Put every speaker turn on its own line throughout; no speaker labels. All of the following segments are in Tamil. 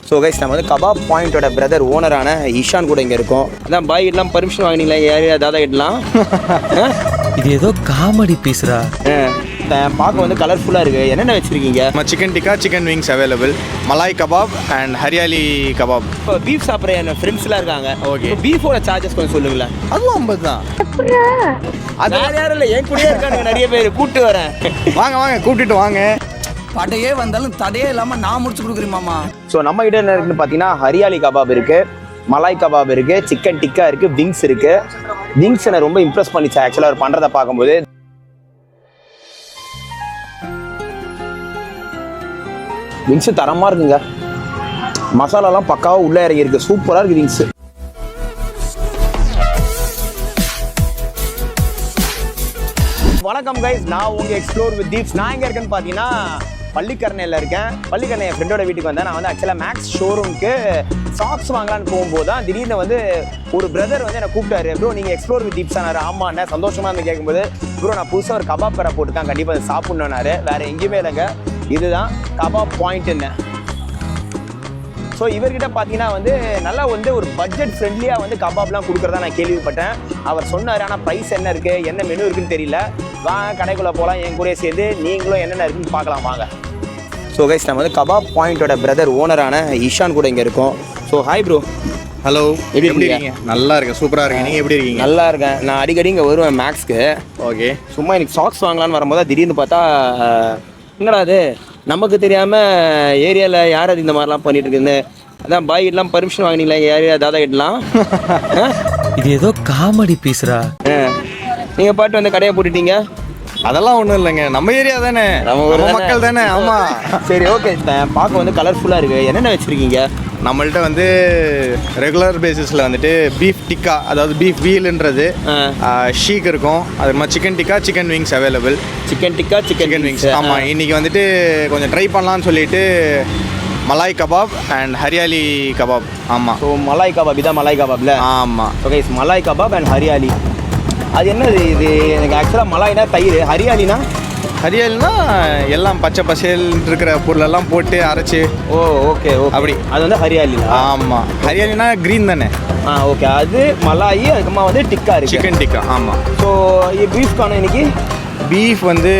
ஸோ கைஸ் நம்ம வந்து கபாப் பாயிண்டோட பிரதர் ஓனரான ஈஷான் கூட இங்கே இருக்கோம். அதான் பாய் எல்லாம் பர்மிஷன் வாங்கினீங்களா யாரையா தாதா இடலாம்?
இது ஏதோ காமெடி பீஸ்ரா.
பார்க்க வந்து கலர்ஃபுல்லாக இருக்குது. என்னென்ன வச்சுருக்கீங்க?
Chicken tikka, chicken wings available, malai kabab and hariyali kabab.
இப்போ பீஃப் சாப்பிட்ற என் ஃப்ரெண்ட்ஸ்லாம் இருக்காங்க.
ஓகே.
பீஃபோட சார்ஜஸ் கொஞ்சம் சொல்லுங்களேன்.
அதுவும் 50 தான்.
அது யாரும் இல்லை, என் கூடயே இருக்கானுங்க நிறைய பேர். கூப்பிட்டு வரேன்.
வாங்க வாங்க கூப்பிட்டுட்டு வாங்க.
படையே வந்தாலும் தடையே இல்லாமல் நான் முடிச்சு கொடுக்குறேன் மாமா.
ஸோ நம்ம கிட்ட என்ன இருக்குன்னு பார்த்தீங்கன்னா ஹரியாலி கபாப் இருக்குது, மலாய் கபாப் இருக்குது, சிக்கன் டிக்கா இருக்குது, விங்ஸ் இருக்குது. விங்ஸ் என்னை ரொம்ப இம்ப்ரெஸ் பண்ணிச்சு ஆக்சுவலாக அவர் பண்ணுறதை பார்க்கும்போது. விங்ஸு தரமாக இருக்குங்க. மசாலாலாம் பக்காவாக உள்ளே இறங்கியிருக்கு. சூப்பராக இருக்குது விங்ஸு. வணக்கம் கைஸ், நான் உங்கள் எக்ஸ்ப்ளோர் வித் தீப்ஸ். நான் எங்கே இருக்கேன்னு பார்த்தீங்கன்னா பள்ளிக்கரணையில் இருக்கேன். பள்ளிக்கரணை என் ஃப்ரெண்டோட வீட்டுக்கு வந்தேன். நான் வந்து ஆக்சுவலாக மேக்ஸ் ஷோரூமுக்கு சாக்ஸ் வாங்கலான்னு போகும்போது தான் திடீர்னு வந்து ஒரு பிரதர் வந்து என்னை கூப்பிட்டாரு. ப்ரோ நீங்கள் எக்ஸ்ப்ளோர் வித் தீப்ஸ் ஆனார். ஆமாண்ணே சந்தோஷமாக இருந்து கேட்கும்போது, ப்ரோ நான் புதுசாக ஒரு கபாப் கடை போட்டுருக்கேன், கண்டிப்பாக அதை சாப்பிட்ணுன்னாரு. வேறு எங்கேயுமே இல்லைங்க, இதுதான் கபாப் பாயிண்ட்டுன்னு. ஸோ இவர்கிட்ட பார்த்தீங்கன்னா வந்து நல்லா வந்து ஒரு பட்ஜெட் ஃப்ரெண்ட்லியாக வந்து கபாப்லாம் கொடுக்குறதா நான் கேள்விப்பட்டேன். அவர் சொன்னார். ஆனால் ப்ரைஸ் என்ன இருக்குது, என்ன மெனு இருக்குன்னு தெரியல. வாங்க கடைக்குள்ளே போகலாம், என் கூட சேர்ந்து நீங்களும் என்னென்ன இருக்குன்னு பார்க்கலாம் வாங்க. ஸோ கைஸ் நம்ம வந்து கபாப் பாயிண்டோட பிரதர் ஓனரான ஈஷான் கூட இங்கே இருக்கோம். So hi bro.
ஹலோ,
எப்படி இருக்கீங்க?
நல்லா இருக்கேன், சூப்பராக இருக்கேன். நீங்கள் எப்படி இருக்கீங்க?
நல்லா இருக்கேன். நான் அடிக்கடி இங்கே வருவேன் மேக்ஸ்க்கு.
ஓகே.
சும்மா எனக்கு சாக்ஸ் வாங்கலான்னு வரும்போது திடீர்னு பார்த்தா என்னடா அது நமக்கு தெரியாமல் ஏரியாவில் யார் அது இந்த மாதிரிலாம் பண்ணிட்டு இருக்குன்னு. அதான் பாய் எல்லாம் பர்மிஷன் வாங்கினீங்களா யாரையா தாதா இடலாம்?
இது ஏதோ காமெடி பீஸ்ரா.
நீங்கள் பாட்டு வந்து கடையை போட்டுட்டீங்க.
அதெல்லாம் ஒன்றும் இல்லைங்க, நம்ம ஏரியா தானே, நம்ம மக்கள் தானே. ஆமாம்.
சரி ஓகே. பார்க்க வந்து கலர்ஃபுல்லாக இருக்குது. என்னென்ன வச்சுருக்கீங்க?
நம்மள்ட்ட வந்து ரெகுலர் பேசிஸில் வந்துட்டு பீஃப் டிக்கா, அதாவது பீஃப் வீல்ன்றது, ஷீக் இருக்கும். அது மாதிரி chicken tikka, chicken wings available.
Chicken tikka, chicken wings.
ஆமாம். இன்றைக்கி வந்துட்டு கொஞ்சம் ட்ரை பண்ணலான்னு சொல்லிட்டு மலாய் கபாப் அண்ட் ஹரியாலி கபாப். ஆமாம்.
ஸோ மலாய் கபாப், இதான் மலாய் கபாப்ல.
ஆமாம்.
Okay, malai kabab and hariyali. அது என்னது இது? எனக்கு ஆக்சுவலாக மலாய்னா தயிர், ஹரியாலினா
ஹரியாலினா எல்லாம் பச்சை பசேல் இருக்கிற பொருளெல்லாம் போட்டு அரைச்சி.
ஓ ஓகே ஓகே.
அப்படி
அது வந்து ஹரியாலி.
ஆமாம். ஹரியாலினா க்ரீன் தானே.
ஓகே. அது மலாயி, அதுக்கப்புறமா வந்து டிக்கா இருக்குது,
சிக்கன் டிக்கா. ஆமாம்.
ஸோ பீஃப் காணும் இன்னைக்கு.
பீஃப் வந்து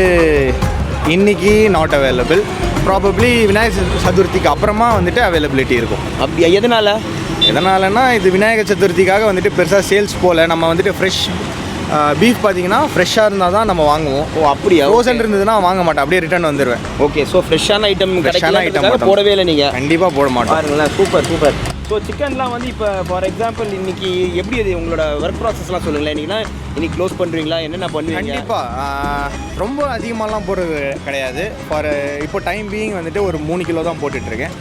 இன்னைக்கு நாட் அவைலபிள். ப்ராபப்ளி விநாயகர் சதுர்த்திக்கு அப்புறமா வந்துட்டு அவைலபிலிட்டி இருக்கும்.
அப்படியா? எதனாலனா
இது விநாயகர் சதுர்த்திக்காக வந்துட்டு பெருசாக சேல்ஸ் போல். நம்ம வந்துட்டு ஃப்ரெஷ் பீஃப் பார்த்தீங்கன்னா ஃப்ரெஷ்ஷாக இருந்தால் தான் நம்ம வாங்குவோம்.
ஓ அப்படியா?
ஃப்ரோசன் இருந்ததுன்னா வாங்க மாட்டேன், அப்படியே ரிட்டர்ன் வந்துடுவேன்.
ஓகே. ஸோ ஃப்ரெஷ்ஷான ஐட்டம்
ஐட்டம்
போடவே இல்லை நீங்கள்?
கண்டிப்பாக போட மாட்டோம்.
பாருங்களேன், சூப்பர் சூப்பர். ஸோ சிக்கன்லாம் வந்து இப்போ ஃபார் எக்ஸாம்பிள் இன்னைக்கு எப்படி அது உங்களோட ஒர்க் ப்ராசஸ்லாம் சொல்லுங்களேன். இன்னைக்கு க்ளோஸ் பண்ணுறீங்களா, என்னென்ன பண்ணுவீங்க?
கண்டிப்பாக ரொம்ப அதிகமாகலாம் போடுறது கிடையாது. ஃபார் இப்போ டைம் பீயிங் வந்துட்டு ஒரு 3 கிலோ தான் போட்டுட்ருக்கேன்.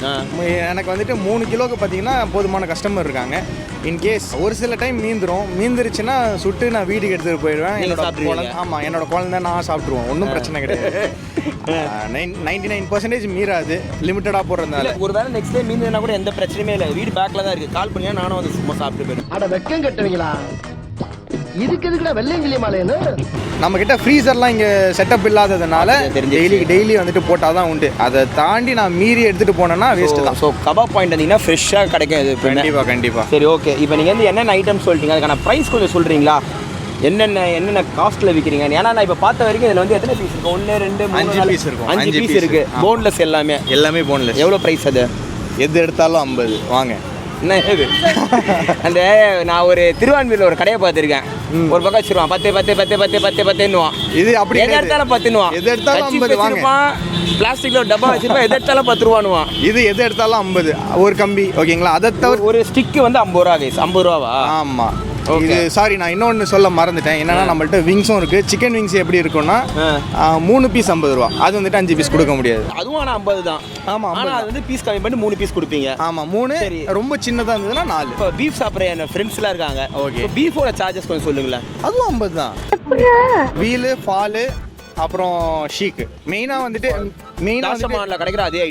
எனக்கு வந்துட்டு 3 கிலோவுக்கு பார்த்தீங்கன்னா போதுமான கஸ்டமர் இருக்காங்க. இன்கேஸ் ஒரு சில டைம் மீந்துருச்சுன்னா சுட்டு நான் வீட்டுக்கு எடுத்துகிட்டு போயிடுவேன். ஆமாம், என்னோட குழந்தை நான் சாப்பிட்ருவோம், ஒன்றும் பிரச்சனை கிடையாது. 99% மீறாது, லிமிட்டடாக போடுறதுனால.
ஒரு வேளை நெக்ஸ்ட் டே மீந்ததுனா கூட எந்த பிரச்சனையுமே இல்லை, வீடு பேக்கில் தான் இருக்குது. கால் பண்ணியா நானும் வந்து சும்மா சாப்பிட்டு போயிடுவேன்.
அட வெக்கம் கட்டுவீங்களா? இதுக்கு எதுக்குடா வெள்ளையங்கிலி மாலைன்னு?
நம்ம கிட்ட ஃப்ரீசர்லாம் இங்கே செட்டப் இல்லாததுனால டெய்லி வந்துட்டு போட்டால் தான் உண்டு. அதை தாண்டி நான் மீறி எடுத்துகிட்டு போனேன்னா வேஸ்ட்டு தான்.
ஸோ கபாப் பாயிண்ட் வந்தீங்கன்னா ஃப்ரெஷ்ஷாக கிடைக்கும் இது.
கண்டிப்பாக.
சரி ஓகே. இப்போ நீங்கள் வந்து என்னென்ன ஐட்டம் சொல்லிட்டீங்க, அதுக்கான ப்ரைஸ் கொஞ்சம் சொல்கிறீங்களா? என்னென்ன காஸ்ட்டில் விற்கிறீங்க? ஏன்னா நான் இப்போ பார்த்த வரைக்கும் இதில் வந்து எத்தனை பீஸ் இருக்கும்? 1 2 3
5 பீஸ் இருக்கும்.
5 பீஸ் இருக்குது. போன்லெஸ் எல்லாமே
போன்லெஸ்.
எவ்வளோ ப்ரைஸ் அது?
எது எடுத்தாலும் 50. வாங்க.
என்ன இது? அந்த நான் ஒரு திருவான்மீரில் ஒரு கடையை பார்த்துருக்கேன். ஒரு பக்கம் வச்சிருவான் 10 10 10 10 10 10ன்னுவான்.
இது அப்படி
எது எடுத்தாலும் 10ன்னுவான்.
எது எடுத்தாலும் 50 வாங்க.
பிளாஸ்டிக்ல ஒரு டப்பா வச்சிருப்பான், எது எடுத்தாலும் 10 ரூபான்னுவான்.
இது எது எடுத்தாலும் 50 ஒரு கம்பி. ஓகேங்களா? அதை தவிர
ஒரு ஸ்டிக்கு வந்து 50 ரூபா கைஸ். 50 ரூபாவா?
ஆமாம். இது சாரி, நான் இன்னொன்று சொல்ல மறந்துட்டேன். என்னன்னா நம்மள்ட்ட விங்ஸும் இருக்குது. சிக்கன் விங்ஸ் எப்படி இருக்குன்னா 3 பீஸ் 50 ரூபா. அது வந்துட்டு 5 பீஸ் கொடுக்க முடியாது.
அதுவும் ஆனால் 50 தான்.
ஆமாம்.
ஆனால் அது வந்து பீஸ் கம்மி பண்ணி 3 பீஸ் கொடுப்பீங்க.
ஆமாம், 3. ரொம்ப சின்னதாக இருந்ததுன்னா 4.
இப்போ பீஃப் சாப்பிட்ற என் ஃப்ரெண்ட்ஸ்லாம் இருக்காங்க. ஓகே. பீஃபோட சார்ஜஸ் கொஞ்சம் சொல்லுங்களேன்.
அதுவும் 50 தான். வீலு, ஃபாலு, அப்புறம் ஷீக்கு. மெயினாக வந்துட்டு
கிடைக்கிற அதே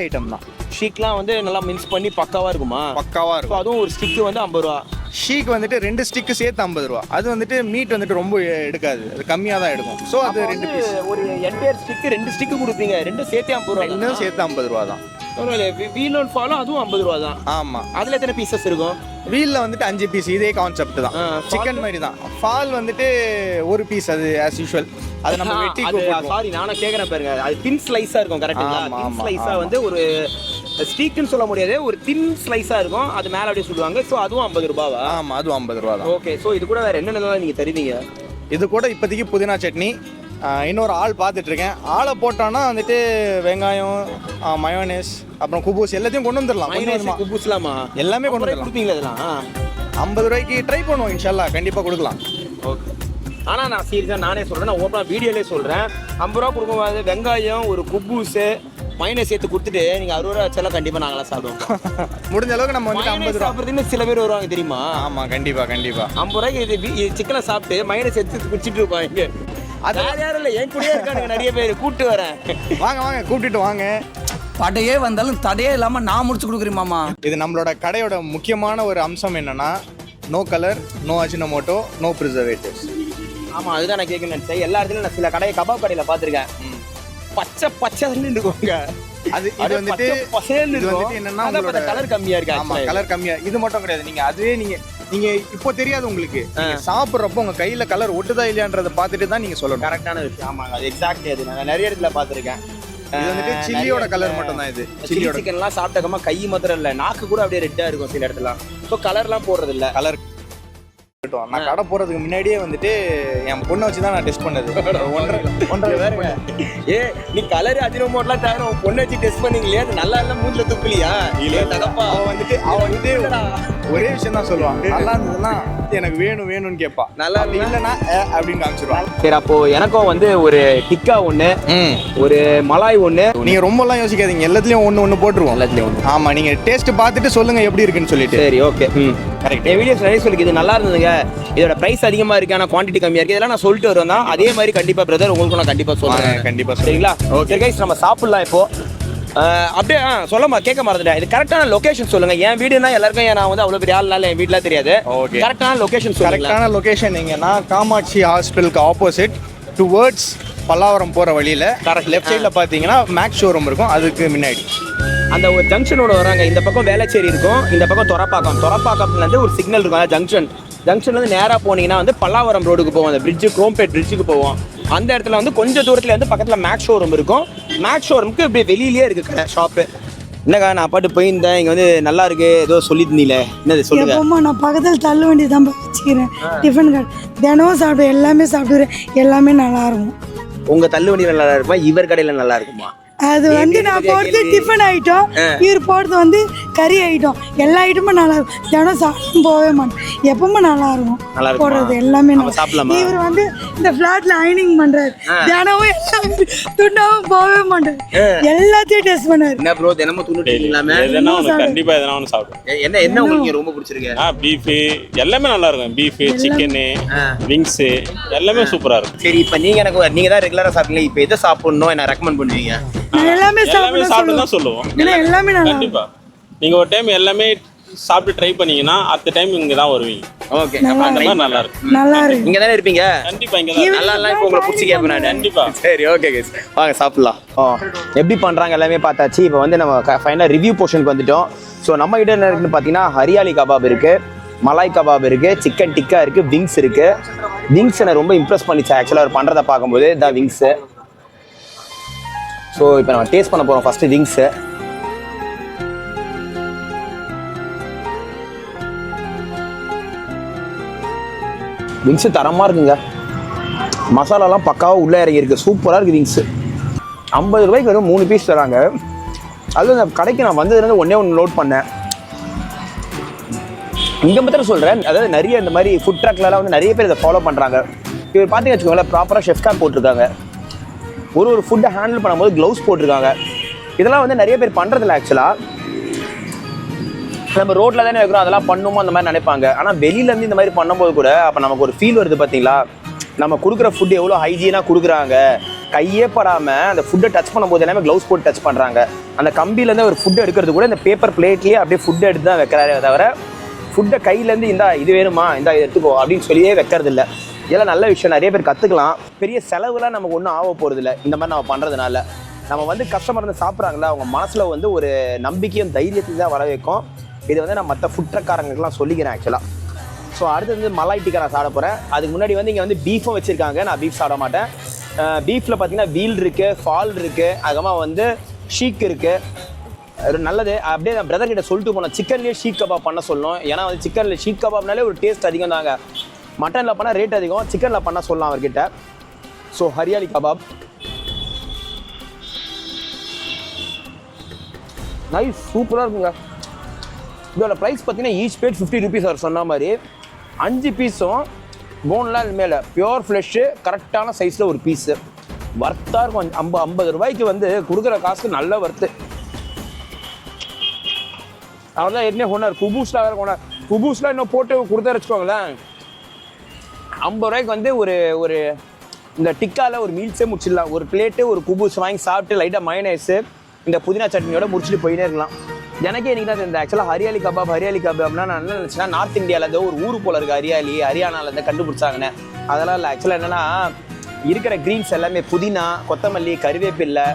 ஐட்டம் தான். ஷீக்லாம் வந்து நல்லா மிக்ஸ் பண்ணி பக்காவாக இருக்குமா? பக்காவாக இருக்கும். அதுவும் ஒரு ஸ்டிக்கு வந்து 50 ரூபா.
ஷீக் வந்துட்டு 2 ஸ்டிக்கு சேர்த்து 50 ரூபா. அது வந்துட்டு மீட் வந்துட்டு ரொம்ப எடுக்காது, அது கம்மியாக தான் எடுக்கும். ஸோ அது 2 பீஸ்.
ஒரு என்டையர் ஸ்டிக்கு 2 ஸ்டிக்கு கொடுப்பீங்க, 2 சேர்த்து 50 ரூபா.
2 சேர்த்து 50 ரூபா தான்.
வீல் அண்ட் ஃபாலும் அதுவும் 50 ரூபா தான்.
ஆமாம்.
அதில் எத்தனை பீசஸ் இருக்கும்?
வீலில் வந்துட்டு 5 பீஸ், இதே கான்செப்ட் தான், சிக்கன் மாதிரி தான். ஃபால் வந்துட்டு ஒரு பீஸ், அது ஆஸ் யூஷுவல். அது நம்ம வெட்டி
சாரி நானும் கேட்குறேன் பாருங்க, அது தின் ஸ்லைஸாக இருக்கும். கரெக்டுங்களா? தின் ஸ்லைஸாக வந்து ஒரு ஸ்டீக்குன்னு சொல்ல முடியாது, ஒரு தின் ஸ்லைஸாக இருக்கும். அது மேலே அப்படியே சொல்லுவாங்க. ஸோ அதுவும் 50 ரூபாவா?
ஆமாம், அதுவும் 50 ரூபா தான்.
ஓகே. ஸோ இது கூட வேறு என்னென்னலாம் நீங்கள் தருவீங்க?
இது கூட இப்போதைக்கு புதினா சட்னி, இன்னொரு ஆள் பார்த்துட்ருக்கேன். ஆளை போட்டோன்னா வந்துட்டு வெங்காயம், மயோனேஸ், அப்புறம் குபூஸ் எல்லாத்தையும் கொண்டு வந்துடலாம்.
குபூஸ்லாமா?
எல்லாமே கொண்டு வந்துடலாம்.
கொடுப்பீங்களா இதெல்லாம்?
50 ரூபாய்க்கு ட்ரை பண்ணுவோம், இன்ஷால்லா கண்டிப்பாக கொடுக்கலாம்.
ஓகே. ஆனால் நான் சீரியஸாக நானே சொல்கிறேன், நான் ஓப்பனாக வீடியோலேயே சொல்கிறேன், 50 ரூபா கொடுக்கும்போது வெங்காயம், ஒரு குபூஸு, மைனஸ் சேர்த்து கொடுத்துட்டு நீங்கள் 60 ரூபா வச்சாலும் கண்டிப்பாக நாங்களாம் சாப்பிடுவோம். முடிஞ்ச அளவுக்கு நம்ம வந்து 50 ரூபா சாப்பிட்றதுன்னு சில பேர் வருவாங்க தெரியுமா? ஆமாம், கண்டிப்பாக கண்டிப்பாக. 50 ரூபாய்க்கு இது சிக்கனை சாப்பிட்டு மைனஸ் எடுத்து குடிச்சிட்டு இருப்பாங்க. அது யாரும் இல்லை, என் கூடயே இருக்கானுங்க நிறைய பேர். கூப்பிட்டு வரேன், வாங்க வாங்க, கூப்பிட்டுட்டு வாங்க.
படையே வந்தாலும் தடையே இல்லாமல் நான் முடிச்சு கொடுக்குறேன் மாமா.
இது நம்மளோட கடையோட முக்கியமான ஒரு அம்சம் என்னன்னா, no colour, no Ajinomoto, no preservatives.
ஆமாம், அதுதான் நான் கேட்கணும்னு நினச்சேன். எல்லா இடத்துலையும் நான் சில கடையை கபாப் கடையில் பார்த்துருக்கேன், பச்சை பச்சைன்னு இருக்குங்க. அது இது வந்துட்டு என்னன்னா உங்களோட கலர் கம்மியா இருக்கு. ஆமா, கலர் கம்மியா. இது மட்டும் கிடையாது, நீங்க அதுவே நீங்க இப்போ தெரியாது உங்களுக்கு, சாப்பிட்றப்போ உங்க கையில கலர் ஒட்டுதா இல்லையான்றதை பார்த்துட்டு தான் நீங்க சொல்லணும். கரெக்டான விஷயம். ஆமாங்க, அது எக்ஸாக்ட்லி. அது நான் நிறைய இடத்துல பார்த்துருக்கேன். இது வந்துட்டு சில்லியோட கலர் மட்டும் தான். இது சில்லி சிக்கன்லாம் சாப்பிட்டக்கமா கை மாத்திரம் இல்லை, நாக்கு கூட அப்படியே ரெட்டா இருக்கும் சில இடத்துல. ஸோ கலர்லாம் போடுறது இல்லை. கலர் நான் கடை போறதுக்கு முன்னாடியே வந்துட்டு என் பொண்ணை வச்சு தான் நான் டெஸ்ட் பண்ணது. ஒன்றரை வேற. ஏ நீ கலர் அஜினோமோட்டோலாம் தவிர உன் பொண்ணை வச்சு டெஸ்ட் பண்ணீங்களே, அது நல்லா இல்லை, மூஞ்சில துப்புலியா? இல்ல தகப்பா, அவன் வந்துட்டு ஒரே விஷயம் தான் சொல்லுவான், நல்லா இருந்ததுன்னா எனக்கு வேணும்னு கேட்பா, நல்லா இல்லைன்னா அப்படின்னு காமிச்சிருவான். சரி, அப்போ எனக்கும் வந்து ஒரு டிக்கா ஒன்று, ஒரு மலாய் ஒன்று. நீங்க ரொம்பலாம் யோசிக்காதீங்க, எல்லாத்துலயும் ஒன்று போட்டுருவோம். எல்லாத்துலயும் ஒன்று. ஆமா, நீங்க டேஸ்ட் பார்த்துட்டு சொல்லுங்க எப்படி இருக்குன்னு சொல்லிட்டு. சரி, ஓகே. கரெக்ட். என் வீடியோஸ் நிறைய சொல்லிக்கு இது நல்லா இருந்ததுங்க, இதோட பிரைஸ் அதிகமாக இருக்கு, ஆனால் குவான்டிட்டி கம்மியாக இருக்குது, இதெல்லாம் நான் சொல்லிட்டு வருவேன் தான். அதே மாதிரி கண்டிப்பாக பிரதர் உங்களுக்கு நான் கண்டிப்பாக சொல்லுவேன். கண்டிப்பாக. சரிங்களா? ஓகே கைஸ், நம்ம சாப்பிடலாம் இப்போ. அப்படியே சொல்லமா கேட்க மறந்துட்டேன், இது கரெக்டான லொகேஷன் சொல்லுங்க. என் வீடுனா எல்லாருக்கும் நான் வந்து அவ்வளோ பெரிய ஆள்னால என் வீட்டில் தெரியாது. ஓகே, கரெக்டான லொகேஷன் சொல்லுங்க. கரெக்டான லொகேஷன் எங்கன்னா, காமாட்சி ஹாஸ்பிட்டலுக்கு ஆப்போசிட் டுவர்ட்ஸ் பல்லாவரம் போகிற வழியில் கரெக்ட் லெஃப்ட் சைடில் பார்த்தீங்கன்னா மேக்ஸ் ஷோரூம் இருக்கும், அதுக்கு முன்னாடி அந்த ஒரு ஜங்ஷனோட வராங்க. இந்த பக்கம் வேளச்சேரி இருக்கும், இந்த பக்கம் தொரப்பாக்கம்லேருந்து ஒரு சிக்னல் இருக்கும். அதான் ஜங்ஷன்லேருந்து நேராக போனீங்கன்னா வந்து பல்லாவரம் ரோடுக்கு போவோம், அந்த பிரிட்ஜு குரோம்பேட் பிரிட்ஜுக்கு போவோம். அந்த இடத்துல வந்து கொஞ்சம் தூரத்தில் வந்து பக்கத்தில் மேக்ஸ் ஷோரூம் இருக்கும். மேக்ஸ் ஷோரூமுக்கு இப்படி வெளியிலேயே இருக்குது கடை, ஷாப்பு. என்னக்கா நான் பாட்டு போயிருந்தேன், இங்கே வந்து நல்லா இருக்கு ஏதோ சொல்லியிருந்தீங்களே, என்னது சொல்லுங்க.
நான் பக்கத்தில் தள்ளு வண்டி தான் வச்சுக்கிறேன், டிஃபன் கடை தினமும் சாப்பிடுவேன், எல்லாமே சாப்பிடுவேன், எல்லாமே நல்லா இருக்கும்.
உங்கள் தள்ளு வண்டி நல்லா இருக்குமா, இவர் கடையில் நல்லா இருக்குமா?
அது வந்து நான் போடுறது டிஃபன் ஐட்டம், இவர் போடுறது வந்து கறி ஐட்டம், எல்லா ஐட்டமும் நல்லா இருக்கும். தினம் சாப்பிடும் போகவே மாட்டேன், எப்பவுமே நல்லா இருக்கும் போடுறது எல்லாமே. இவர் வந்து இந்த ஃபிளாட்ல அயனிங் பண்றாரு, தினமும் எல்லாமே துண்டாவும் போகவே மாட்டேன், எல்லாத்தையும் டெஸ்ட் பண்ணாரு.
என்ன ப்ரோ தினமும் துண்டுட்டீங்களாமே?
கண்டிப்பா எதனா ஒன்று சாப்பிடுவேன்.
என்ன உங்களுக்கு ரொம்ப பிடிச்சிருக்கு?
பீஃப் எல்லாமே நல்லா இருக்கும், பீஃப், சிக்கனு, விங்ஸ் எல்லாமே சூப்பரா இருக்கும்.
சரி, இப்போ நீங்க தான் ரெகுலரா சாப்பிட்டீங்க, இப்போ எதை சாப்பிடணும் என்ன ரெக்கமெண்ட் பண்ணுவீங்க?
எல்லாமே
சாப்பிட்டு தான் சொல்லுவோம்.
எல்லாமே நல்லா
கண்டிப்பா நீங்க ஒரு டைம் எல்லாமே சாப்பிட்டு ட்ரை பண்ணீங்கன்னா அடுத்த டைம் இங்க தான் வருவீங்க.
ஓகே,
நல்லா இருக்கு.
நல்லா இருக்கு.
இங்க தானே இருப்பீங்க?
கண்டிப்பா இங்க தான்.
நல்லா இல்ல இப்போ உங்களுக்கு பிடிச்சி கேப்பேன் நான்.
கண்டிப்பா.
சரி, ஓகே गाइस, வாங்க சாப்பிடலாம். எப்படி பண்றாங்க எல்லாமே பார்த்தாச்சு. இப்போ வந்து நம்ம ஃபைனலா ரிவ்யூ போர்ஷனுக்கு வந்துட்டோம். ஸோ நம்ம கிட்ட என்ன இருக்குன்னு பார்த்தீங்கன்னா, ஹரியாலி கபாப் இருக்கு, மலாய் கபாப் இருக்கு, சிக்கன் டிக்கா இருக்கு, விங்ஸ் இருக்கு. விங்ஸ் என்ன ரொம்ப இம்ப்ரெஸ் பண்ணிச்சு ஆக்சுவலாக அவர் பண்ணுறதை பார்க்கும்போது. தான் விங்ஸு. ஸோ இப்போ நம்ம டேஸ்ட் பண்ண போகிறோம் ஃபஸ்ட்டு விங்ஸு. விங்ஸு தரமாக இருக்குங்க, மசாலாலாம் பக்காவாக உள்ளே இறங்கியிருக்கு, சூப்பராக இருக்குது விங்ஸு. 50 ரூபாய்க்கு வெறும் 3 பீஸ் தராங்க. அதுவும் இந்த கடைக்கு நான் வந்ததுலேருந்து ஒன்று நோட் பண்ணேன். இங்கே மாத்திரம் சொல்கிறேன், அதாவது நிறைய இந்த மாதிரி ஃபுட் ட்ரக்லலாம் வந்து நிறைய பேர் இதை ஃபாலோ பண்ணுறாங்க. இவர் பார்த்தீங்கன்னு வச்சுக்கோங்களேன், ப்ராப்பராக ஷெஃப் கேப் போட்டிருக்காங்க, ஒரு ஃபுட்டை ஹேண்டில் பண்ணும்போது க்ளவுஸ் போட்டிருக்காங்க. இதெல்லாம் வந்து நிறைய பேர் பண்ணுறதில்ல ஆக்சுவலாக. நம்ம ரோட்டில் தானே வைக்கிறோம், அதெல்லாம் பண்ணுமோ அந்த மாதிரி நினைப்பாங்க. ஆனால் வெளியிலேருந்து இந்த மாதிரி பண்ணும்போது கூட அப்போ நமக்கு ஒரு ஃபீல் வருது பார்த்தீங்களா, நம்ம கொடுக்குற ஃபுட்டு எவ்வளோ ஹைஜீனாக கொடுக்குறாங்க. கையே படாமல் அந்த ஃபுட்டை டச் பண்ணும்போது எல்லாமே க்ளவுஸ் போட்டு டச் பண்ணுறாங்க. அந்த கம்பியிலேருந்து ஒரு ஃபுட்டு எடுக்கிறது கூட இந்த பேப்பர் பிளேட்லேயே அப்படியே ஃபுட்டு எடுத்து தான் வைக்கிறாரே தவிர ஃபுட்டை கையிலேருந்து இது வேணுமா இதை எடுத்துக்கோ அப்படின்னு சொல்லியே வைக்கிறது இல்லை. இதெல்லாம் நல்ல விஷயம், நிறைய பேர் கற்றுக்கலாம். பெரிய செலவுலாம் நமக்கு ஒன்றும் ஆக போகிறது இல்லை இந்த மாதிரி நம்ம பண்ணுறதுனால. நம்ம வந்து கஸ்டமர் வந்து சாப்பிட்றாங்களா அவங்க மனசில் வந்து ஒரு நம்பிக்கையும் தைரியத்தையும் தான் வர வைக்கும். இது வந்து நான் மற்ற ஃபுட் ட்ரக்காரங்களுக்குலாம் சொல்லிக்கிறேன் ஆக்சுவலாக. ஸோ அடுத்து வந்து மலாய் டிக்கா நான் சாப்பிட போகிறேன். அதுக்கு முன்னாடி வந்து இங்கே வந்து பீஃபும் வச்சுருக்காங்க. நான் பீஃப் சாப்பிட மாட்டேன். பீஃபில் பார்த்தீங்கன்னா வீல் இருக்குது, ஃபால் இருக்குது, அதுக்கப்புறமா வந்து ஷீக் இருக்குது. நல்லது. அப்படியே நான் பிரதர் கிட்ட சொல்லிட்டு போனேன் சிக்கன்லேயே ஷீக் கபாப் பண்ண சொல்லணும். ஏன்னா வந்து சிக்கனில் ஷீக் கபாப்னாலே ஒரு டேஸ்ட் அதிகம் தாங்க. மட்டனில் பண்ணால் ரேட் அதிகம், சிக்கனில் பண்ணால் சொல்லலாம் அவர்கிட்ட. ஸோ ஹரியாலி கபாப் நைஸ், சூப்பராக இருக்குங்க. இதோட ப்ரைஸ் பார்த்தீங்கன்னா ஈச் பிளேட் 50 rupees அவர் சொன்ன மாதிரி. 5 பீஸும் போன்லாம் மேலே பியோர் ஃப்ளெஷ்ஷு, கரெக்டான சைஸில் ஒரு பீஸு. வர்த்தாக இருக்கும். 50 ரூபாய்க்கு வந்து கொடுக்குற காசுக்கு நல்ல வர்த்து. அவர் தான் ஏற்கனவே கொண்டார் குபூஸ்லாம் வேறு கொண்டார். குபூஸ்லாம் இன்னும் போட்டு கொடுத்தா வச்சுக்கோங்களேன். 50 ரூபாய்க்கு வந்து ஒரு இந்த டிக்காவில் ஒரு மீல்ஸே முடிச்சிடலாம். ஒரு பிளேட்டு ஒரு குபூஸ் வாங்கி சாப்பிட்டு லைட்டாக மயனேஸு இந்த புதினா சட்னியோட முடிச்சுட்டு போயினே இருக்கலாம். எனக்கே இன்றைக்கி தான் தெரிஞ்சது ஆக்சுவலாக ஹரியாலி கபாப்னா நான் என்ன நினச்சேன்னா நார்த் இந்தியாவில் ஏதோ ஒரு ஊர் போல் இருக்குது, ஹரியானாலேருந்து கண்டுபிடிச்சாங்கன்னு. அதெல்லாம் இல்லை. ஆக்சுவலாக என்னென்னா இருக்கிற க்ரீன்ஸ் எல்லாமே புதினா, கொத்தமல்லி, கருவேப்பில்லை,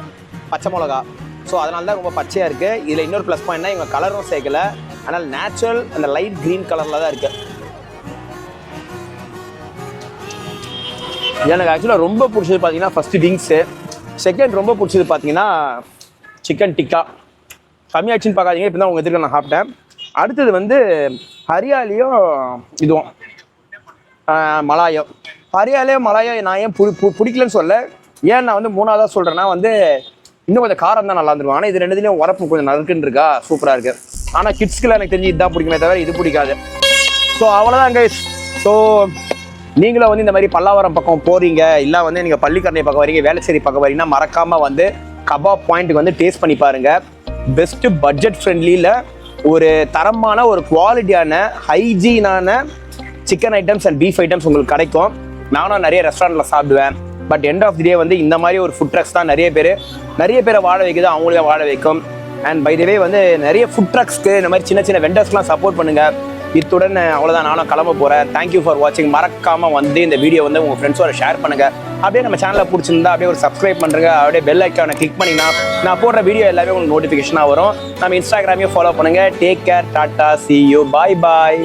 பச்சை மிளகா. ஸோ அதனால தான் ரொம்ப பச்சையாக இருக்குது. இதில் இன்னொரு ப்ளஸ் பாயிண்ட்னா இவங்க கலரும் சேர்க்கலை. ஆனால் நேச்சுரல் அந்த லைட் க்ரீன் கலரில் தான் இருக்குது. எனக்கு ஆக்சுவலாக ரொம்ப பிடிச்சது பார்த்தீங்கன்னா ஃபஸ்ட்டு விங்ஸு, செகண்ட் ரொம்ப பிடிச்சது பார்த்தீங்கன்னா சிக்கன் டிக்கா. கம்மியாச்சுன்னு பார்க்காதீங்க, இப்போ தான் உங்கள் எதிர்க்க நான் சாப்பிட்டேன். அடுத்தது வந்து ஹரியாலியும் இதுவும் மலாயம். ஹரியாலியும் மலாயம் நான் ஏன் பிடிக்கலன்னு சொல்ல, ஏன் நான் வந்து மூணாவதாக சொல்கிறேன்னா வந்து இன்னும் கொஞ்சம் காரம் தான் நல்லா இருந்துருவாங்க. ஆனால் இது ரெண்டுலேயும் உரப்பு கொஞ்சம் நறுக்குன்னு இருக்கா, சூப்பராக இருக்குது. ஆனால் கிட்ஸ்க்குலாம் எனக்கு தெரிஞ்சு இதுதான் பிடிக்குமே தவிர இது பிடிக்காது. ஸோ அவ்வளோதான் கைஸ். ஸோ நீங்களும் வந்து இந்த மாதிரி பல்லாவரம் பக்கம் போகிறீங்க, இல்லை வந்து நீங்கள் பள்ளிக்கரணை பக்கம் வரீங்க, வேளச்சேரி பக்கம் வரீங்கன்னா மறக்காமல் வந்து கபாப் பாயிண்ட்டுக்கு வந்து டேஸ்ட் பண்ணி பாருங்கள். பெஸ்ட்டு பட்ஜெட் ஃப்ரெண்ட்லியில் ஒரு தரமான ஒரு குவாலிட்டியான ஹைஜீனான chicken items and beef items உங்களுக்கு கிடைக்கும். நானும் நிறைய ரெஸ்டாரண்ட்டில் சாப்பிடுவேன். But end of the day வந்து இந்த மாதிரி ஒரு ஃபுட் ட்ரக்ஸ் தான் நிறைய பேரை வாழ வைக்குது, அவங்களே வாழ வைக்கும். அண்ட் பை தி வே வந்து நிறைய ஃபுட் ட்ரக்ஸ்க்கு இந்த மாதிரி சின்ன சின்ன வெண்டர்ஸ்லாம் சப்போர்ட் பண்ணுங்கள். இத்துடன் அவ்வளோதான், நானும் கிளம்ப போகிறேன். தேங்க்யூ ஃபார் வாட்சிங். மறக்காமல் வந்து இந்த வீடியோ வந்து உங்கள் ஃப்ரெண்ட்ஸோட ஷேர் பண்ணுங்கள். அப்படியே நம்ம சேனலை பிடிச்சிருந்தா அப்படியே ஒரு சப்ஸ்கிரைப் பண்ணுறங்க. அப்படியே பெல் ஐக்கானை கிளிக் பண்ணிங்கன்னா நான் போடுற வீடியோ எல்லாமே உங்களுக்கு நோட்டிஃபிகேஷனாக வரும். நம்ம இன்ஸ்டாகிராமையும் ஃபாலோ பண்ணுங்கள். Take care, tata, see you, bye bye.